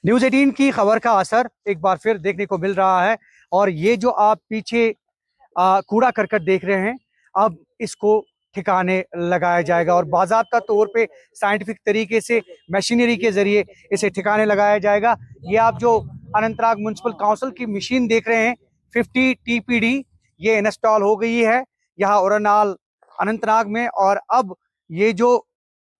News 18 की खबर का असर एक बार फिर देखने को मिल रहा है। और ये जो आप पीछे कूड़ा करकट देख रहे हैं, अब इसको ठिकाने लगाया जाएगा और बाज़ाब्ता तौर पे साइंटिफिक तरीके से मशीनरी के जरिए इसे ठिकाने लगाया जाएगा। ये आप जो अनंतनाग म्युनिसिपल काउंसिल की मशीन देख रहे हैं, 50 टीपीडी, ये इंस्टॉल हो गई है यहाँ औरनाल अनंतनाग में। और अब ये जो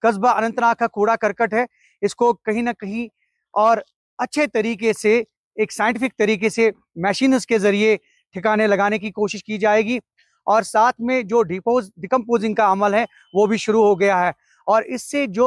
कस्बा अनंतनाग का कूड़ा करकट है, इसको कहीं ना कहीं और अच्छे तरीके से, एक साइंटिफिक तरीके से मशीन के जरिए ठिकाने लगाने की कोशिश की जाएगी। और साथ में जो डिकम्पोजिंग का अमल है वो भी शुरू हो गया है। और इससे जो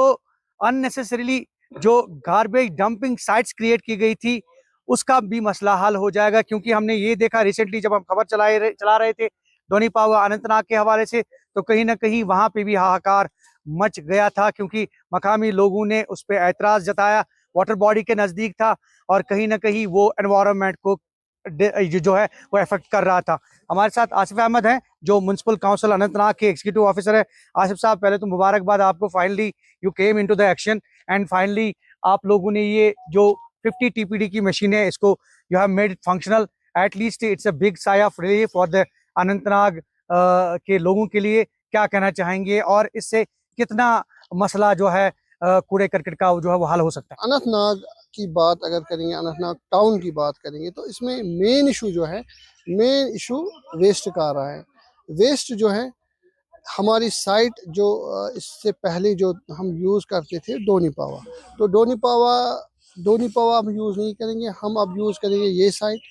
अननेसेसरीली जो गार्बेज डंपिंग साइट्स क्रिएट की गई थी, उसका भी मसला हल हो जाएगा। क्योंकि हमने ये देखा रिसेंटली, जब हम खबर चला रहे थे डोनी पावा अनंतनाग के हवाले से, तो कहीं ना कहीं वहां पे भी हाहाकार मच गया था, क्योंकि मकामी लोगों ने उस पर एतराज जताया। वाटर बॉडी के नजदीक था और कहीं ना कहीं वो एनवायरनमेंट को जो है वो इफेक्ट कर रहा था। हमारे साथ आसिफ अहमद हैं, जो म्युनिसिपल काउंसिल अनंतनाग के एग्जीक्यूटिव ऑफिसर है। आसिफ साहब, पहले तो मुबारकबाद आपको, finally you came into the action and finally आप लोगों ने ये जो 50 टीपीडी की मशीन है, इसको you have made it functional. At least it's a big sigh of relief for the Anantnag के लोगों के लिए। क्या कहना चाहेंगे और इससे कितना मसला जो है कूड़े करकट का जो है वो हल हो सकता है? अनंतनाग की बात अगर करेंगे, अनंतनाग टाउन की बात करेंगे, तो इसमें मेन इशू जो है, मेन इशू वेस्ट का आ रहा है। वेस्ट जो है हमारी साइट जो इससे पहले जो हम यूज़ करते थे डोनी पावा, तो डोनी पावा हम यूज़ नहीं करेंगे। हम अब यूज़ करेंगे ये साइट,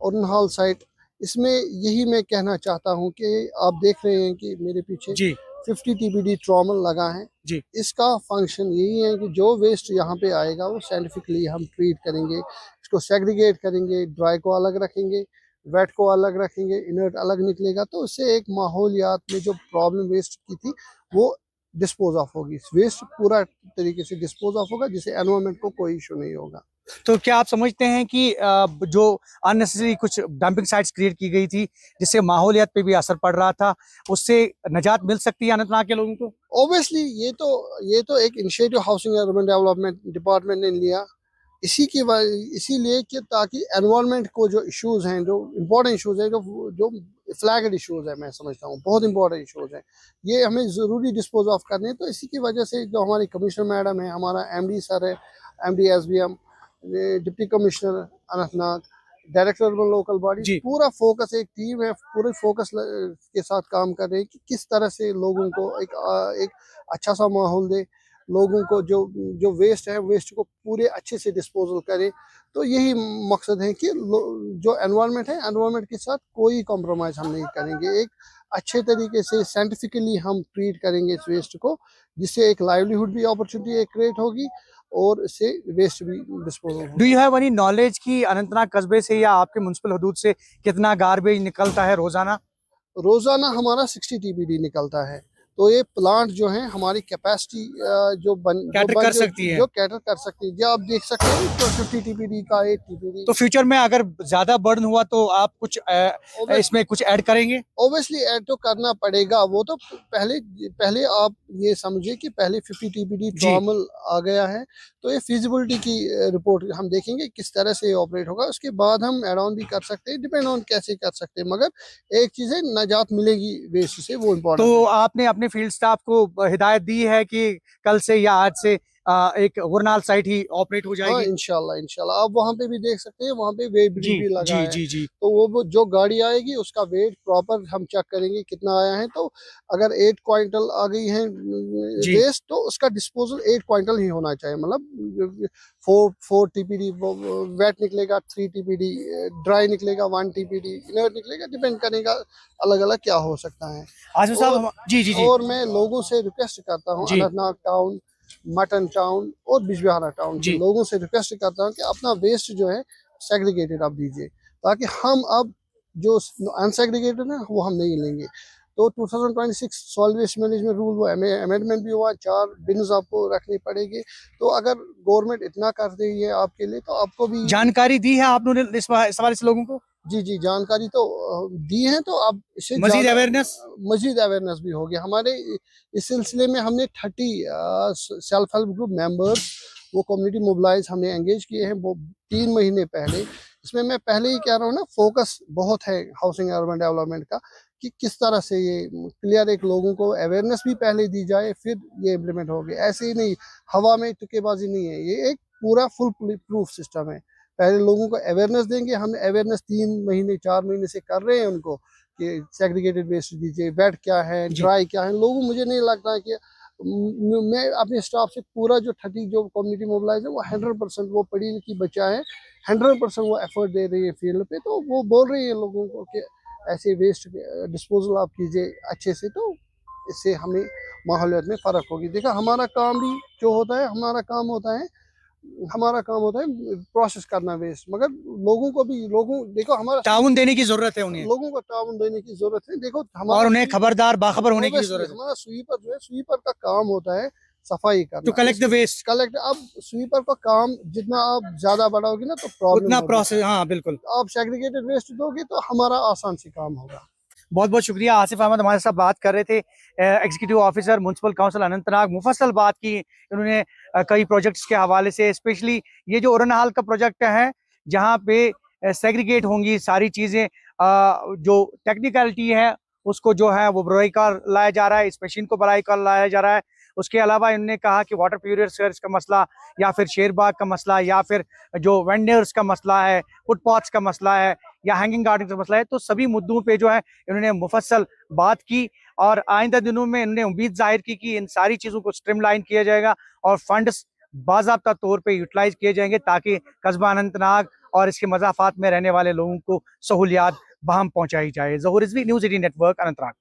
औरनहाल साइट। इसमें यही मैं कहना चाहता हूँ कि आप देख रहे हैं कि मेरे पीछे जी 50 टीबीडी ट्रॉमल लगा है। जी इसका फंक्शन यही है कि जो वेस्ट यहाँ पे आएगा वो साइंटिफिकली हम ट्रीट करेंगे, इसको सेग्रीगेट करेंगे, ड्राई को अलग रखेंगे, वेट को अलग रखेंगे, इनर्ट अलग निकलेगा। तो उससे एक माहौलियात में जो प्रॉब्लम वेस्ट की थी वो डिस्पोज ऑफ होगी। वेस्ट पूरा तरीके से डिस्पोज ऑफ होगा, जिससे एनवायरनमेंट को कोई इशू नहीं होगा। तो क्या आप समझते हैं कि जो अननेसेसरी कुछ डंपिंग साइट्स क्रिएट की गई थी, जिससे माहौलियत पे भी असर पड़ रहा था, उससे निजात मिल सकती है अनंतनाग के लोगों को? ऑब्वियसली ये तो एक initiative housing and urban development department ने लिया, इसीलिए कि ताकि एनवायरनमेंट को जो इश्यूज हैं, जो इम्पोर्टेंट इश्यूज हैं, जो फ्लैगड इश्यूज है, मैं समझता हूँ बहुत इंपॉर्टेंट इश्यूज हैं, ये हमें ज़रूरी डिस्पोज ऑफ करने हैं। तो इसी की वजह से जो हमारी कमिश्नर मैडम है, हमारा एमडी सर है, MD SBM, deputy commissioner Anantnag, director urban local body, जी पूरा फोकस, एक टीम है, पूरे फोकस के साथ काम कर रहे हैं कि किस तरह से लोगों को एक अच्छा सा माहौल दे, लोगों को जो जो वेस्ट है वेस्ट को पूरे अच्छे से डिस्पोजल करें। तो यही मकसद है कि जो एनवायरनमेंट है, एनवायरनमेंट के साथ कोई कॉम्प्रोमाइज़ हम नहीं करेंगे। एक अच्छे तरीके से साइंटिफिकली हम ट्रीट करेंगे इस वेस्ट को, जिससे एक लाइवलीहुड भी अपॉर्चुनिटी एक क्रिएट होगी और इससे वेस्ट भी डिस्पोजल डू होगा। यू हैव एनी नॉलेज कि अनंतनाग कस्बे से या आपके म्युनिसिपल हदूद से कितना गार्बेज निकलता है रोजाना? रोजाना हमारा 60 टीबीडी निकलता है। तो ये प्लांट जो है हमारी कैपेसिटी कैटर कर सकती है? जो कैटर कर सकती है, जो आप देख सकते हैं तो 50 टीबीडी का 8 टीबीडी। तो फ्यूचर में अगर ज्यादा बर्न हुआ तो आप कुछ इसमें कुछ ऐड करेंगे? ऑब्वियसली ऐड तो करना पड़ेगा। वो तो पहले पहले आप ये समझिए कि पहले 50 टीबीडी जी ट्रॉमल आ गया है, तो ये फिजिबिलिटी की रिपोर्ट हम देखेंगे किस तरह से ऑपरेट होगा। उसके बाद हम एड ऑन भी कर सकते हैं, डिपेंड ऑन कैसे कर सकते हैं। मगर एक चीज़ है, निजात मिलेगी वेस्ट से, वो इम्पोर्टेंट तो है। आपने अपने फील्ड स्टाफ को हिदायत दी है कि कल से या आज से एक वरनाल साइट ही ऑपरेट हो हाँ, जाएगी? इंशाल्लाह इंशाल्लाह। आप वहाँ पे भी देख सकते हैं, वहाँ पे वेट जी ब्रिज भी लगा जी है। जी जी तो वो जो गाड़ी आएगी उसका वेट प्रॉपर हम चेक करेंगे कितना आया है। तो अगर 8 क्वांटल आ गई है जी वेस्ट, तो उसका डिस्पोजल 8 क्वांटल ही होना चाहिए। मतलब 4 टीपीडी वेट निकलेगा, 3 टीपीडी ड्राई निकलेगा, 1 टीपीडी इनर्ट निकलेगा, डिपेंड करेगा अलग अलग क्या हो सकता है। आसिफ साहब, और जी जी जी और मैं लोगों से रिक्वेस्ट करता हूँ, जी अनंतनाग टाउन, मटन टाउन और बिजबिहारा टाउन के जी लोगों से रिक्वेस्ट करता हूँ कि अपना वेस्ट जो है सेग्रीगेटेड आप दीजिए, ताकि हम अब जो अनसेग्रीगेटेड है वो हम नहीं लेंगे। तो 2026 सॉलिड वेस्ट मैनेजमेंट रूल वो अमेंडमेंट भी हुआ, 4 बिन्स आपको रखनी पड़ेगी। तो अगर गवर्नमेंट इतना कर रही है आपके लिए, तो आपको भी जानकारी दी है आपने इस हवाले से लोगों को? जी जी जानकारी तो दी है। तो अब इससे मजीद ज़्यादा अवेयरनेस? मजीद अवेयरनेस भी होगी हमारे। इस सिलसिले में हमने 30 सेल्फ हेल्प ग्रुप मेंबर्स वो कम्युनिटी मोबिलाइज हमने एंगेज किए हैं वो 3 महीने पहले। इसमें मैं पहले ही कह रहा हूँ ना, फोकस बहुत है हाउसिंग अर्बन डेवलपमेंट का कि किस तरह से ये क्लियर एक लोगों को अवेयरनेस भी पहले दी जाए फिर ये इम्प्लीमेंट होगी। ऐसे ही नहीं हवा में तुक्केबाजी नहीं है, ये एक पूरा फुल प्रूफ सिस्टम है। पहले लोगों को अवेयरनेस देंगे, हम अवेयरनेस 3 महीने 4 महीने से कर रहे हैं उनको कि सेग्रीगेटेड वेस्ट दीजिए, वेट क्या है, ड्राई क्या है। लोगों मुझे नहीं लगता है कि मैं अपने स्टाफ से पूरा जो 30 जो कम्युनिटी मोबिलाइज है वो 100% वो पढ़ी लिखी बच्चा है, 100% वो एफर्ट दे रही है फील्ड पे। तो वो बोल रही है लोगों को कि ऐसे वेस्ट डिस्पोजल आप कीजिए अच्छे से, तो इससे हमें माहौलियत में फ़र्क होगी। देखा हमारा काम भी जो होता है, हमारा काम होता है प्रोसेस करना वेस्ट, मगर लोगों को भी देखो हमारा ताउन देने की जरूरत है उन्हें, लोगों को ताउन देने की जरूरत है। देखो और उन्हें खबरदार बाखबर होने की भी जरूरत है। हमारा स्वीपर जो है, स्वीपर का काम होता है सफाई करना, to collect the waste. Collect. अब स्वीपर का काम जितना आप ज्यादा बढ़ाओगे ना तो प्रॉब्लम उतना प्रोसेस, हाँ बिल्कुल। आप सेग्रीगेटेड वेस्ट दोगे तो हमारा आसान से काम होगा। बहुत बहुत शुक्रिया। आसिफ अहमद हमारे साथ बात कर रहे थे, executive officer municipal council Anantnag. मुफस्सल बात की इन्होंने कई प्रोजेक्ट्स के हवाले से, स्पेशली ये जो उरन हाल का प्रोजेक्ट है जहाँ पे सेग्रीगेट होंगी सारी चीज़ें, जो टेक्निकलिटी है उसको जो है वो बराई का लाया जा रहा है, इस मशीन को बराई का लाया जा रहा है। उसके अलावा इन्होंने कहा कि वाटर प्यूरिफायर्स का मसला, या फिर शेरबाग का मसला, या फिर जो वेंडर्स का मसला है, फुटपाथ्स का मसला है, या हैंगिंग गार्डन का मसला है, तो सभी मुद्दों पे जो है इन्होंने मुफस्सल बात की। और आइंदा दिनों में इन्होंने उम्मीद जाहिर की कि इन सारी चीज़ों को स्ट्रीमलाइन किया जाएगा और फंड्स बाज़ाब्ता तौर पे यूटिलाइज किए जाएंगे ताकि कस्बा अनंतनाग और इसके मज़ाफ़ात में रहने वाले लोगों को सहूलियात बहम पहुंचाई जाए। ज़हूर रिजवी, न्यूज़ 18 नेटवर्क, अनंतनाग।